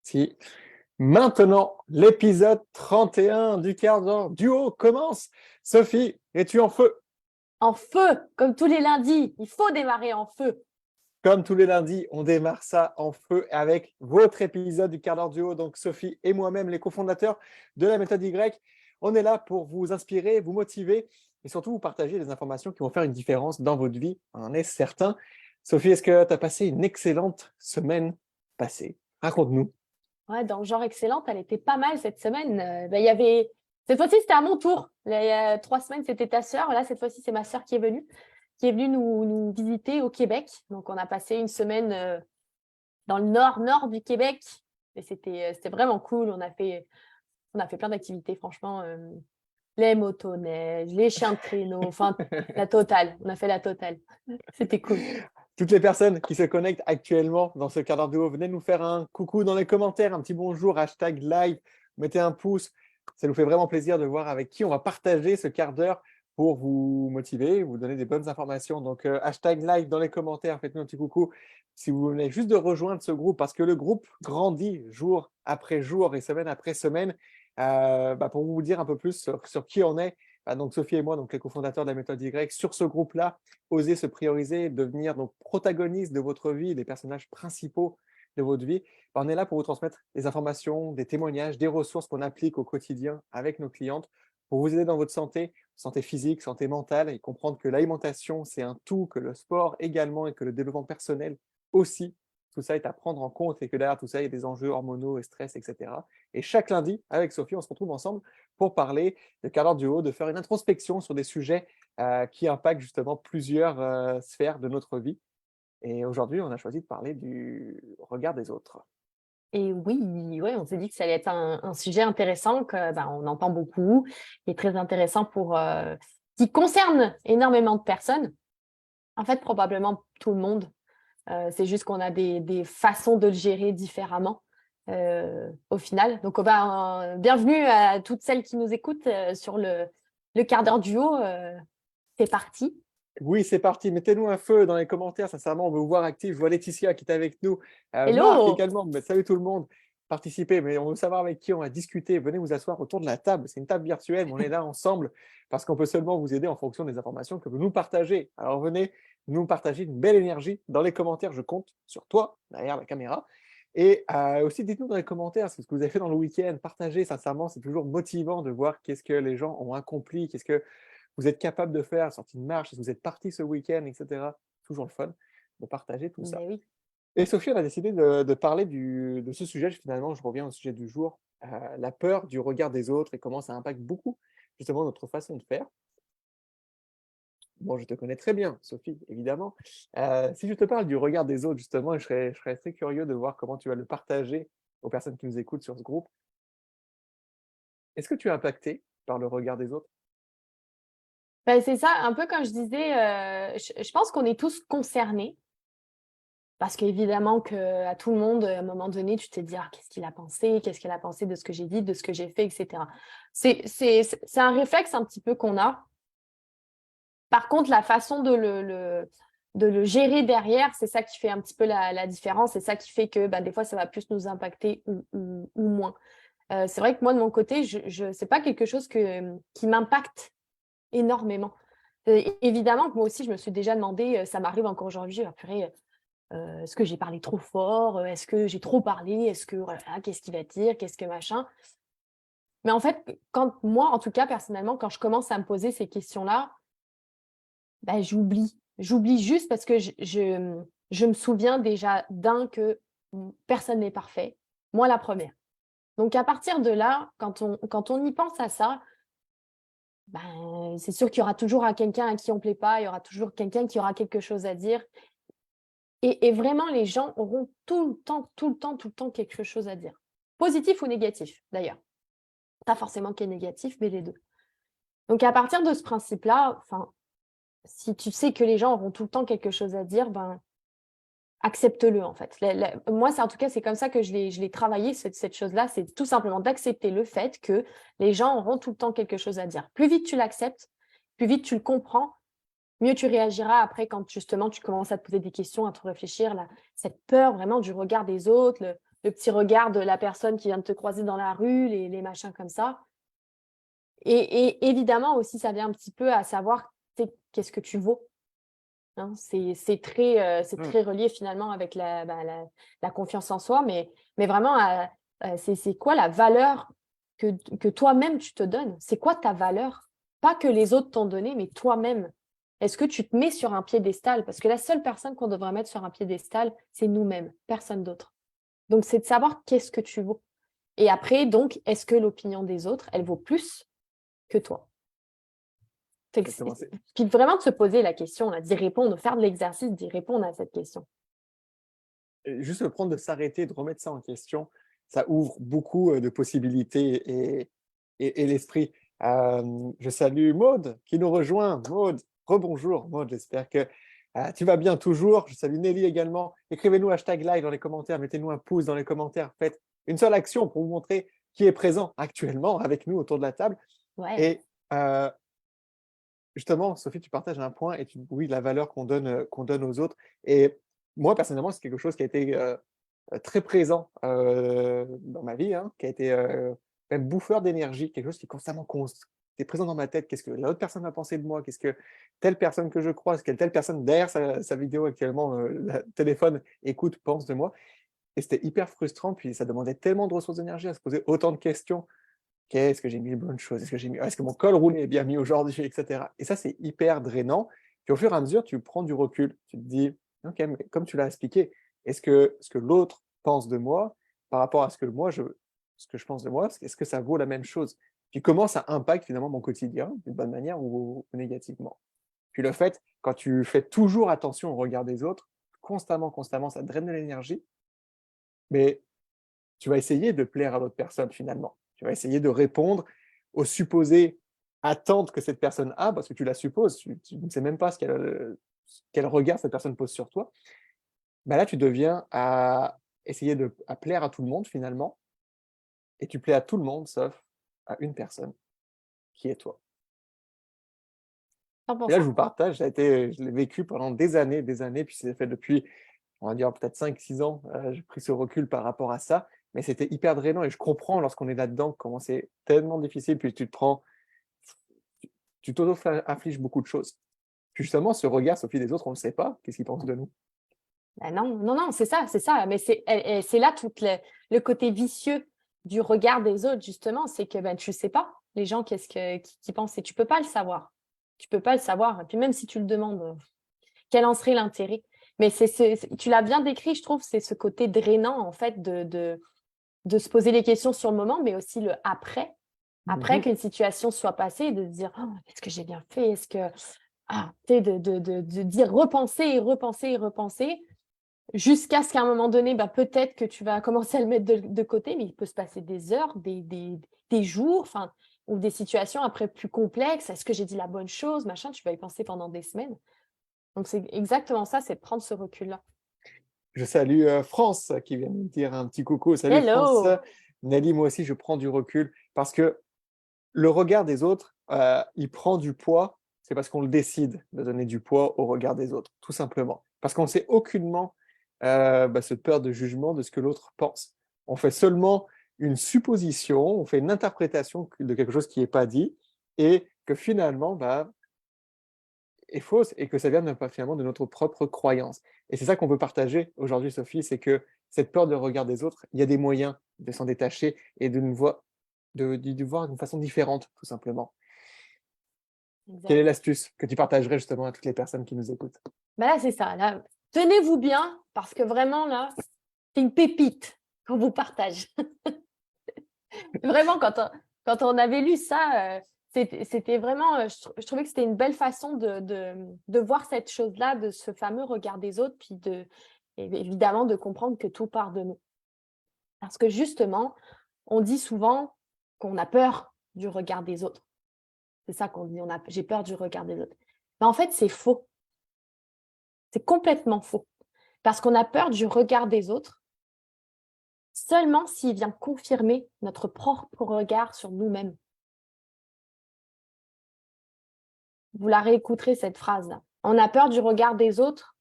Si. Maintenant, l'épisode 31 du quart d'heure duo commence. Sophie, es-tu en feu? En feu, comme tous les lundis. Il faut démarrer en feu. Comme tous les lundis, on démarre ça en feu avec votre épisode du quart d'heure duo. Donc, Sophie et moi-même, les cofondateurs de la méthode Y, on est là pour vous inspirer, vous motiver et surtout vous partager des informations qui vont faire une différence dans votre vie. On en est certain. Sophie, est-ce que tu as passé une excellente semaine passée? Raconte-nous. Ouais, dans le genre excellente, elle était pas mal cette semaine. Il y avait... Cette fois-ci, c'était à mon tour. Là, il y a 3 semaines, c'était ta sœur. Là, cette fois-ci, c'est ma sœur qui est venue nous visiter au Québec. Donc, on a passé une semaine dans le nord du Québec. Et c'était vraiment cool. On a fait plein d'activités, franchement. Les motoneiges, les chiens de traîneau, enfin, la totale. On a fait la totale. C'était cool. Toutes les personnes qui se connectent actuellement dans ce quart d'heure duo, venez nous faire un coucou dans les commentaires, un petit bonjour, hashtag live, mettez un pouce. Ça nous fait vraiment plaisir de voir avec qui on va partager ce quart d'heure pour vous motiver, vous donner des bonnes informations. Donc, hashtag live dans les commentaires, faites-nous un petit coucou si vous venez juste de rejoindre ce groupe parce que le groupe grandit jour après jour et semaine après semaine. Pour vous dire un peu plus sur qui on est, donc Sophie et moi, donc les cofondateurs de la méthode Y, sur ce groupe-là, oser se prioriser, devenir donc protagoniste de votre vie, les personnages principaux de votre vie, on est là pour vous transmettre des informations, des témoignages, des ressources qu'on applique au quotidien avec nos clientes pour vous aider dans votre santé physique, santé mentale, et comprendre que l'alimentation, c'est un tout, que le sport également et que le développement personnel aussi. Tout ça est à prendre en compte et que derrière tout ça, il y a des enjeux hormonaux et stress, etc. Et chaque lundi, avec Sophie, on se retrouve ensemble pour parler de quart d'heure du haut, de faire une introspection sur des sujets qui impactent justement plusieurs sphères de notre vie. Et aujourd'hui, on a choisi de parler du regard des autres. Et oui, ouais, on s'est dit que ça allait être un sujet intéressant on entend beaucoup et très intéressant qui concerne énormément de personnes. En fait, probablement tout le monde. C'est juste qu'on a des façons de le gérer différemment au final. Donc, bienvenue à toutes celles qui nous écoutent sur le quart d'heure duo. C'est parti. Oui, c'est parti. Mettez-nous un feu dans les commentaires. Sincèrement, on veut vous voir actif. Je vois Laetitia qui est avec nous. Marc Hello! également. Mais salut tout le monde. Participez, mais on veut savoir avec qui on va discuter. Venez vous asseoir autour de la table. C'est une table virtuelle, mais on est là ensemble parce qu'on peut seulement vous aider en fonction des informations que vous nous partagez. Alors venez nous partager une belle énergie dans les commentaires. Je compte sur toi derrière la caméra. Et aussi, dites-nous dans les commentaires ce que vous avez fait dans le week-end. Partagez, sincèrement, c'est toujours motivant de voir qu'est-ce que les gens ont accompli, qu'est-ce que vous êtes capable de faire, sortie de marche, si vous êtes parti ce week-end, etc. Toujours le fun de partager tout ça. Ben oui. Et Sophie, on a décidé de parler de ce sujet. Finalement, je reviens au sujet du jour, la peur du regard des autres et comment ça impacte beaucoup justement notre façon de faire. Bon, je te connais très bien, Sophie, évidemment. Si je te parle du regard des autres, justement, je serais très curieux de voir comment tu vas le partager aux personnes qui nous écoutent sur ce groupe. Est-ce que tu es impacté par le regard des autres? Ben, c'est ça, un peu comme je disais, je pense qu'on est tous concernés. Parce qu'évidemment qu'à tout le monde, à un moment donné, tu te dis ah, qu'est-ce qu'il a pensé, qu'est-ce qu'elle a pensé de ce que j'ai dit, de ce que j'ai fait, etc. C'est un réflexe un petit peu qu'on a. Par contre, la façon de le gérer derrière, c'est ça qui fait un petit peu la différence. C'est ça qui fait que des fois, ça va plus nous impacter ou moins. C'est vrai que moi, de mon côté, c'est pas quelque chose qui m'impacte énormément. Évidemment que moi aussi, je me suis déjà demandé, ça m'arrive encore aujourd'hui, purée, est-ce que j'ai parlé trop fort? Est-ce que j'ai trop parlé? Est-ce que voilà, qu'est-ce qu'il va dire? Qu'est-ce que machin? Mais en fait, quand moi, en tout cas, personnellement, quand je commence à me poser ces questions-là, j'oublie. J'oublie juste parce que je me souviens déjà que personne n'est parfait. Moi, la première. Donc, à partir de là, quand on y pense à ça, c'est sûr qu'il y aura toujours quelqu'un à qui on ne plaît pas, il y aura toujours quelqu'un qui aura quelque chose à dire. Et vraiment, les gens auront tout le temps quelque chose à dire. Positif ou négatif, d'ailleurs. Pas forcément qu'il y ait négatif, mais les deux. Donc, à partir de ce principe-là, si tu sais que les gens auront tout le temps quelque chose à dire, accepte-le, en fait. Moi, en tout cas, c'est comme ça que je l'ai travaillé, cette chose-là. C'est tout simplement d'accepter le fait que les gens auront tout le temps quelque chose à dire. Plus vite tu l'acceptes, plus vite tu le comprends, mieux tu réagiras après quand justement tu commences à te poser des questions, à te réfléchir, cette peur vraiment du regard des autres, le petit regard de la personne qui vient de te croiser dans la rue, les machins comme ça. Et évidemment aussi, ça vient un petit peu à savoir qu'est-ce que tu vaux. Hein. C'est très relié finalement avec la confiance en soi, mais vraiment, c'est quoi la valeur que toi-même tu te donnes? C'est quoi ta valeur? Pas que les autres t'ont donné, mais toi-même. Est-ce que tu te mets sur un piédestal? Parce que la seule personne qu'on devrait mettre sur un piédestal, c'est nous-mêmes, personne d'autre. Donc, c'est de savoir qu'est-ce que tu vaux. Et après, donc, est-ce que l'opinion des autres, elle vaut plus que toi? Puis vraiment de se poser la question, d'y répondre, de faire de l'exercice, d'y répondre à cette question. Et juste le prendre de s'arrêter, de remettre ça en question, ça ouvre beaucoup de possibilités et l'esprit. Je salue Maude qui nous rejoint. Maude, rebonjour Maude, j'espère que tu vas bien toujours. Je salue Nelly également. Écrivez-nous hashtag live dans les commentaires, mettez-nous un pouce dans les commentaires, faites une seule action pour vous montrer qui est présent actuellement avec nous autour de la table. Ouais. Et justement, Sophie, tu partages un point et oui, la valeur qu'on donne aux autres. Et moi, personnellement, c'est quelque chose qui a été très présent dans ma vie, hein, qui a été même bouffeur d'énergie, quelque chose qui est constamment est présent dans ma tête. Qu'est-ce que l'autre personne va penser de moi? Qu'est-ce que telle personne que je croise, quelle telle personne derrière sa vidéo actuellement, le téléphone écoute, pense de moi? Et c'était hyper frustrant, puis ça demandait tellement de ressources d'énergie à se poser autant de questions. Est-ce que j'ai mis les bonnes choses? Est-ce que mon col roulé est bien mis aujourd'hui, etc. Et ça, c'est hyper drainant. Puis au fur et à mesure, tu prends du recul. Tu te dis, OK, mais comme tu l'as expliqué, est-ce que ce que l'autre pense de moi par rapport à ce que ce que je pense de moi, est-ce que ça vaut la même chose? Puis comment ça impacte finalement mon quotidien, d'une bonne manière ou négativement? Puis le fait, quand tu fais toujours attention au regard des autres, constamment, ça draine de l'énergie, mais tu vas essayer de plaire à l'autre personne finalement. Tu vas essayer de répondre aux supposées attentes que cette personne a, parce que tu la supposes, tu ne sais même pas quel regard cette personne pose sur toi. Bah là, tu deviens à essayer à plaire à tout le monde finalement, et tu plais à tout le monde sauf à une personne, qui est toi. Et là, 100%. je vous partage, je l'ai vécu pendant des années, puis c'est fait depuis, on va dire peut-être 5 6 ans, j'ai pris ce recul par rapport à ça, mais c'était hyper drainant et je comprends lorsqu'on est là-dedans comment c'est tellement difficile, puis tu t'auto-infliges beaucoup de choses. Puis justement, ce regard, Sophie, des autres, on ne sait pas, qu'est-ce qu'ils pensent de nous. Ben non, c'est ça. Mais c'est là tout le côté vicieux du regard des autres, justement, c'est que ben, tu ne sais pas, les gens, qui pensent, et tu ne peux pas le savoir. Tu ne peux pas le savoir. Et puis même si tu le demandes, quel en serait l'intérêt? Mais tu l'as bien décrit, je trouve, c'est ce côté drainant, en fait, de se poser les questions sur le moment, mais aussi le après. Après qu'une situation soit passée, de se dire, oh, est-ce que j'ai bien fait? Est-ce que. Ah, tu sais, de dire repenser et repenser et repenser jusqu'à ce qu'à un moment donné, bah, peut-être que tu vas commencer à le mettre de côté, mais il peut se passer des heures, des jours, ou des situations après plus complexes. Est-ce que j'ai dit la bonne chose, machin? Tu vas y penser pendant des semaines. Donc, c'est exactement ça, c'est de prendre ce recul-là. Je salue France qui vient me dire un petit coucou. Salut France. Hello! Nelly, moi aussi, je prends du recul parce que le regard des autres, il prend du poids. C'est parce qu'on le décide de donner du poids au regard des autres, tout simplement. Parce qu'on ne sait aucunement cette peur de jugement de ce que l'autre pense. On fait seulement une supposition, on fait une interprétation de quelque chose qui n'est pas dit et que finalement est fausse et que ça vient finalement de notre propre croyance. Et c'est ça qu'on veut partager aujourd'hui, Sophie, c'est que cette peur de regard des autres, il y a des moyens de s'en détacher et de voir d'une façon différente, tout simplement. Quelle est Exact. l'astuce que tu partagerais justement à toutes les personnes qui nous écoutent? Bah là, c'est ça. Là, tenez-vous bien, parce que vraiment, là, c'est une pépite qu'on vous partage. Vraiment, quand on avait lu ça, c'était vraiment, je trouvais que c'était une belle façon de voir cette chose-là, de ce fameux regard des autres, puis évidemment de comprendre que tout part de nous. Parce que justement, on dit souvent qu'on a peur du regard des autres. C'est ça qu'on dit, j'ai peur du regard des autres. Mais en fait, c'est faux. C'est complètement faux. Parce qu'on a peur du regard des autres seulement s'il vient confirmer notre propre regard sur nous-mêmes. Vous la réécouterez, cette phrase-là. On a peur du regard des autres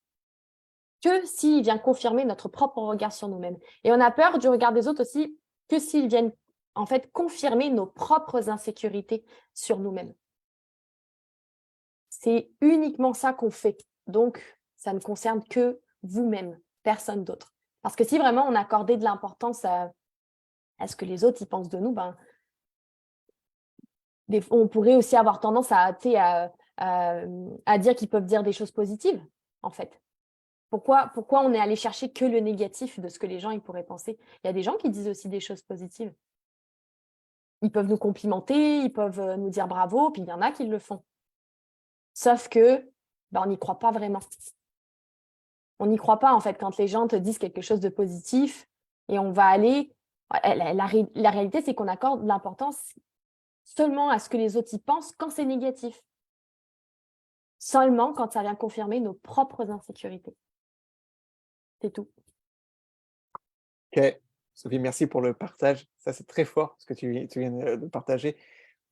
que s'il vient confirmer notre propre regard sur nous-mêmes. Et on a peur du regard des autres aussi que s'ils viennent en fait confirmer nos propres insécurités sur nous-mêmes. C'est uniquement ça qu'on fait. Donc, ça ne concerne que vous-même, personne d'autre. Parce que si vraiment on accordait de l'importance à ce que les autres y pensent de nous, ben, on pourrait aussi avoir tendance à dire qu'ils peuvent dire des choses positives, en fait. Pourquoi on est allé chercher que le négatif de ce que les gens ils pourraient penser? Il y a des gens qui disent aussi des choses positives. Ils peuvent nous complimenter, ils peuvent nous dire bravo, puis il y en a qui le font. Sauf que ben, on n'y croit pas vraiment. On n'y croit pas, en fait, quand les gens te disent quelque chose de positif et on va aller… La réalité, c'est qu'on accorde l'importance seulement à ce que les autres y pensent quand c'est négatif. Seulement quand ça vient confirmer nos propres insécurités. C'est tout. Ok, Sophie, merci pour le partage. Ça, c'est très fort ce que tu viens de partager.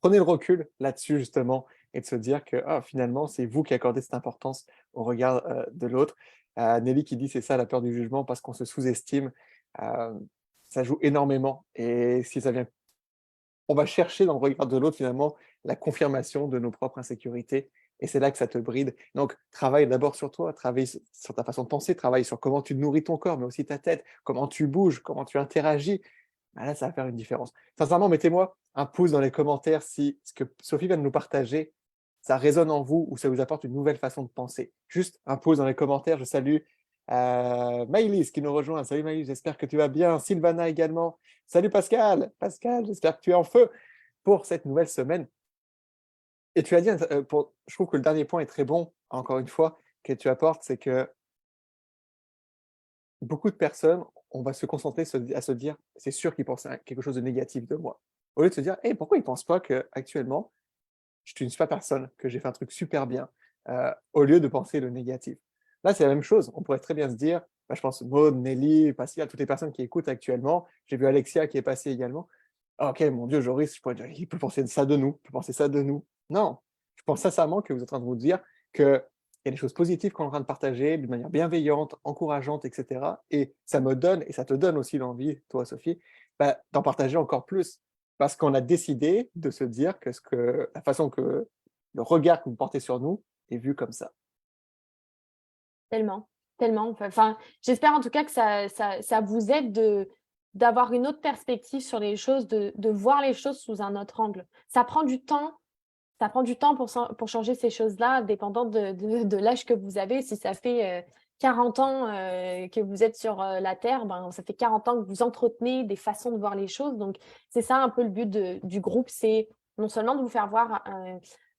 Prenez le recul là-dessus, justement, et de se dire que finalement, c'est vous qui accordez cette importance au regard de l'autre. Nelly qui dit c'est ça la peur du jugement parce qu'on se sous-estime. Euh, Ça joue énormément. Et si ça vient, on va chercher dans le regard de l'autre, finalement, la confirmation de nos propres insécurités. Et c'est là que ça te bride. Donc, travaille d'abord sur toi, travaille sur ta façon de penser, travaille sur comment tu nourris ton corps, mais aussi ta tête, comment tu bouges, comment tu interagis. Là, ça va faire une différence. Sincèrement, mettez-moi un pouce dans les commentaires si ce que Sophie vient de nous partager, ça résonne en vous ou ça vous apporte une nouvelle façon de penser. Juste un pouce dans les commentaires. Je salue Maïlis qui nous rejoint. Salut Maïlis, j'espère que tu vas bien. Sylvana également. Salut Pascal. Pascal, j'espère que tu es en feu pour cette nouvelle semaine. Et tu as dit, je trouve que le dernier point est très bon, encore une fois, que tu apportes, c'est que beaucoup de personnes, on va se concentrer à se dire, c'est sûr qu'ils pensent à quelque chose de négatif de moi. Au lieu de se dire, hey, pourquoi ils ne pensent pas qu'actuellement, je suis une super personne, que j'ai fait un truc super bien, au lieu de penser le négatif. Là, c'est la même chose. On pourrait très bien se dire, je pense Maud, Nelly, Pascal, toutes les personnes qui écoutent actuellement. J'ai vu Alexia qui est passée également. Ah, ok, mon Dieu, Joris, je pourrais dire, il peut penser ça de nous, il peut penser ça de nous. Non, je pense sincèrement que vous êtes en train de vous dire qu'il y a des choses positives qu'on est en train de partager d'une manière bienveillante, encourageante, etc. Et ça me donne, et ça te donne aussi l'envie, toi, Sophie, d'en partager encore plus. Parce qu'on a décidé de se dire que la façon que le regard que vous portez sur nous est vu comme ça. Tellement, tellement. Enfin, j'espère en tout cas que ça vous aide d'avoir une autre perspective sur les choses, de voir les choses sous un autre angle. Ça prend du temps. Ça prend du temps pour changer ces choses-là, dépendant de l'âge que vous avez. Si ça fait 40 ans que vous êtes sur la Terre, ben, ça fait 40 ans que vous entretenez des façons de voir les choses. Donc, c'est ça un peu le but du groupe, c'est non seulement de vous faire voir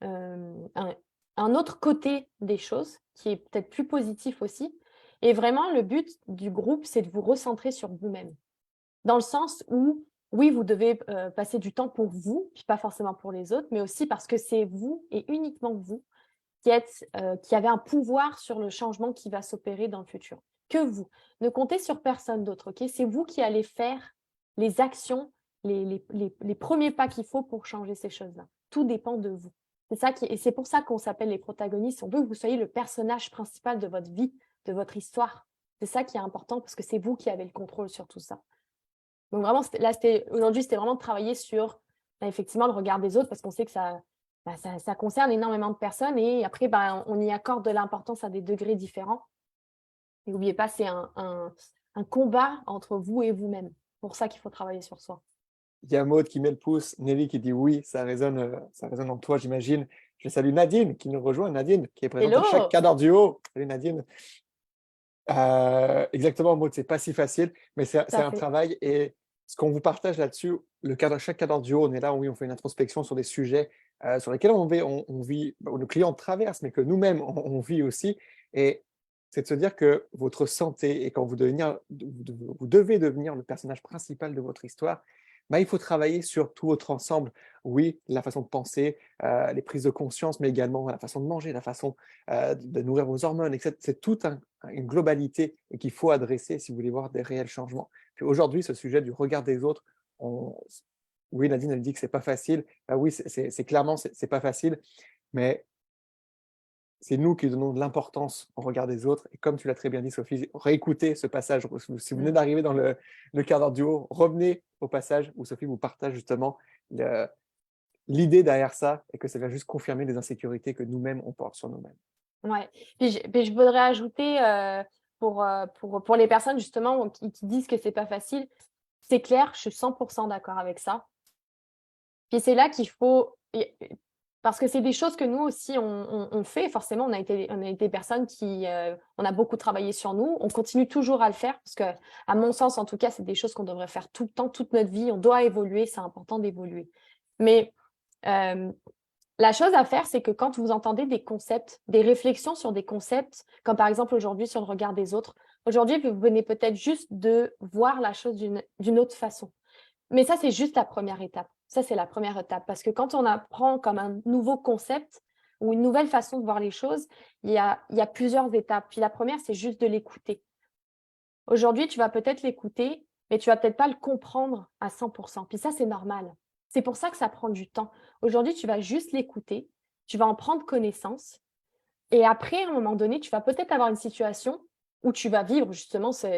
un autre côté des choses, qui est peut-être plus positif aussi. Et vraiment, le but du groupe, c'est de vous recentrer sur vous-même. Dans le sens où, oui, vous devez passer du temps pour vous, puis pas forcément pour les autres, mais aussi parce que c'est vous et uniquement vous qui avez un pouvoir sur le changement qui va s'opérer dans le futur. Que vous. Ne comptez sur personne d'autre, ok? C'est vous qui allez faire les actions, les premiers pas qu'il faut pour changer ces choses-là. Tout dépend de vous. Et c'est pour ça qu'on s'appelle les protagonistes. On veut que vous soyez le personnage principal de votre vie, de votre histoire. C'est ça qui est important parce que c'est vous qui avez le contrôle sur tout ça. Donc vraiment, aujourd'hui, c'était vraiment de travailler sur effectivement le regard des autres parce qu'on sait que ça concerne énormément de personnes et après, on y accorde de l'importance à des degrés différents. Et n'oubliez pas, c'est un combat entre vous et vous-même. C'est pour ça qu'il faut travailler sur soi. Il y a Maud qui met le pouce, Nelly qui dit oui, ça résonne en toi, j'imagine. Je salue Nadine qui nous rejoint, Nadine qui est présente à chaque Hello! cadre duo. Salut Nadine. Exactement, Maud, c'est pas si facile, mais c'est un travail et ce qu'on vous partage là-dessus, chaque cadre duo, on est là, oui, on fait une introspection sur des sujets sur lesquels on vit, nos clients traversent, mais que nous-mêmes, on vit aussi. Et c'est de se dire que votre santé, et quand vous devez devenir le personnage principal de votre histoire, il faut travailler sur tout votre ensemble. Oui, la façon de penser, les prises de conscience, mais également la façon de manger, la façon de nourrir vos hormones, etc. C'est toute une globalité et qu'il faut adresser si vous voulez voir des réels changements. Puis aujourd'hui, ce sujet du regard des autres, oui, Nadine, elle dit que c'est pas facile. Oui, c'est clairement, c'est pas facile, mais c'est nous qui donnons de l'importance au regard des autres. Et comme tu l'as très bien dit, Sophie, réécoutez ce passage. Si vous venez d'arriver dans le quart d'heure duo, revenez au passage où Sophie vous partage justement l'idée derrière ça et que ça va juste confirmer les insécurités que nous-mêmes, on porte sur nous-mêmes. Ouais. Puis je voudrais ajouter pour les personnes justement qui disent que c'est pas facile, c'est clair, je suis 100% d'accord avec ça. Puis c'est là qu'il faut, parce que c'est des choses que nous aussi on fait. Forcément, on a été des personnes qui, on a beaucoup travaillé sur nous. On continue toujours à le faire parce que, à mon sens, en tout cas, c'est des choses qu'on devrait faire tout le temps, toute notre vie. On doit évoluer, c'est important d'évoluer. Mais la chose à faire, c'est que quand vous entendez des concepts, des réflexions sur des concepts, comme par exemple aujourd'hui sur le regard des autres, aujourd'hui, vous venez peut-être juste de voir la chose d'une autre façon. Mais ça, c'est juste la première étape. Ça, c'est la première étape. Parce que quand on apprend comme un nouveau concept ou une nouvelle façon de voir les choses, il y a plusieurs étapes. Puis la première, c'est juste de l'écouter. Aujourd'hui, tu vas peut-être l'écouter, mais tu vas peut-être pas le comprendre à 100%. Puis ça, c'est normal. C'est pour ça que ça prend du temps. Aujourd'hui, tu vas juste l'écouter, tu vas en prendre connaissance. Et après, à un moment donné, tu vas peut-être avoir une situation où tu vas vivre justement ce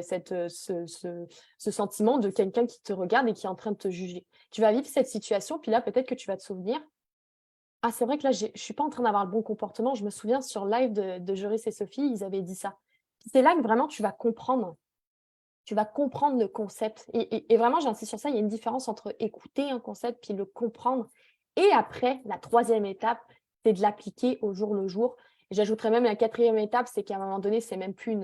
sentiment de quelqu'un qui te regarde et qui est en train de te juger. Tu vas vivre cette situation, puis là, peut-être que tu vas te souvenir, ah, c'est vrai que là, je ne suis pas en train d'avoir le bon comportement. Je me souviens sur le live de Joris et Sophie, ils avaient dit ça. C'est là que vraiment tu vas comprendre. Tu vas comprendre le concept. Et vraiment, j'insiste sur ça, il y a une différence entre écouter un concept puis le comprendre. Et après, la troisième étape, c'est de l'appliquer au jour le jour. Et j'ajouterais même la quatrième étape, c'est qu'à un moment donné, c'est même plus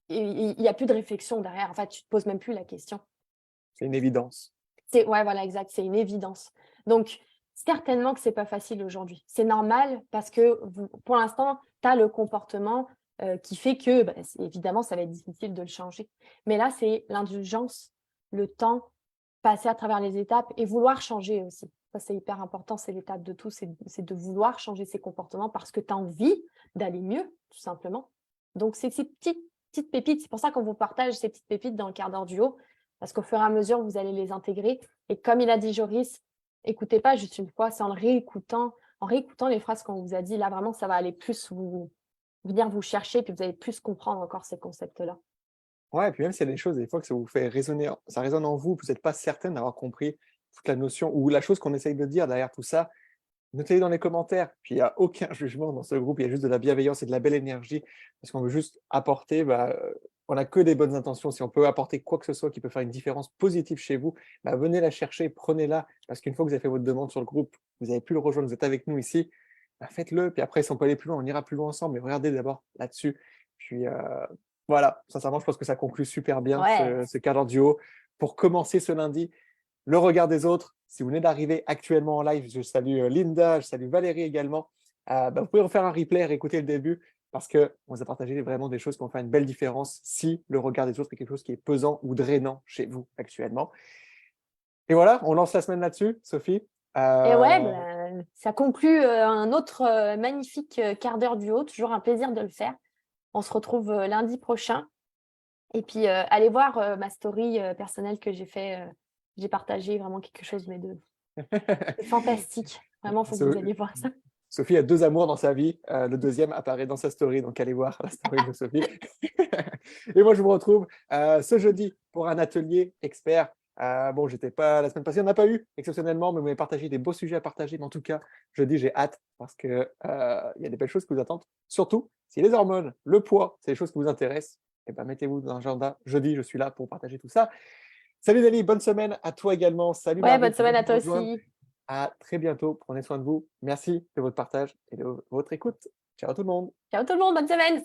il n'y a plus de réflexion derrière. En fait, tu ne te poses même plus la question. C'est une évidence. Ouais, voilà, exact. C'est une évidence. Donc, certainement que ce n'est pas facile aujourd'hui. C'est normal parce que pour l'instant, tu as le comportement qui fait que, évidemment, ça va être difficile de le changer. Mais là, c'est l'indulgence, le temps, passer à travers les étapes et vouloir changer aussi. Ça, c'est hyper important. C'est l'étape de tout. C'est de vouloir changer ses comportements parce que tu as envie d'aller mieux, tout simplement. Donc, c'est ces petites pépites. C'est pour ça qu'on vous partage ces petites pépites dans le quart d'heure du haut. Parce qu'au fur et à mesure, vous allez les intégrer. Et comme il a dit Joris, écoutez pas juste une fois, c'est en réécoutant les phrases qu'on vous a dit. Là, vraiment, ça va aller plus venir vous chercher, puis vous allez plus comprendre encore ces concepts-là. Ouais, et puis même s'il y a des choses, des fois, que ça vous fait résonner, ça résonne en vous, vous n'êtes pas certaine d'avoir compris toute la notion ou la chose qu'on essaye de dire derrière tout ça, notez-les dans les commentaires. Puis il n'y a aucun jugement dans ce groupe, il y a juste de la bienveillance et de la belle énergie, parce qu'on veut juste apporter, on n'a que des bonnes intentions. Si on peut apporter quoi que ce soit qui peut faire une différence positive chez vous, venez la chercher, prenez-la, parce qu'une fois que vous avez fait votre demande sur le groupe, vous avez pu le rejoindre, vous êtes avec nous ici, faites-le. Puis après, si on peut aller plus loin, on ira plus loin ensemble, mais regardez d'abord là-dessus. Puis voilà, sincèrement, je pense que ça conclut super bien ce quart d'heure duo. Pour commencer ce lundi, le regard des autres. Si vous venez d'arriver actuellement en live, je salue Linda, je salue Valérie également. Vous pouvez refaire un replay, réécouter le début, parce qu'on vous a partagé vraiment des choses qui vont faire une belle différence si le regard des autres est quelque chose qui est pesant ou drainant chez vous actuellement. Et voilà, on lance la semaine là-dessus, Sophie. Et ouais, ça conclut un autre magnifique quart d'heure du haut. Toujours un plaisir de le faire. On se retrouve lundi prochain. Et puis, allez voir ma story personnelle que j'ai fait. J'ai partagé vraiment quelque chose mais de fantastique. Vraiment, il faut que vous alliez voir ça. Sophie a 2 amours dans sa vie. Le deuxième apparaît dans sa story, donc allez voir la story de Sophie. Et moi, je vous retrouve ce jeudi pour un atelier expert. Bon, j'étais pas la semaine passée, on n'a pas eu exceptionnellement, mais vous m'avez partagé des beaux sujets à partager. Mais en tout cas, jeudi, j'ai hâte parce que il y a des belles choses qui vous attendent. Surtout, si les hormones, le poids, c'est des choses qui vous intéressent, mettez-vous dans l'agenda. Jeudi, je suis là pour partager tout ça. Salut Dali, bonne semaine à toi également. Salut Marie. Bonne semaine à toi aussi. À très bientôt. Prenez soin de vous. Merci de votre partage et de votre écoute. Ciao tout le monde. Ciao tout le monde, bonne semaine.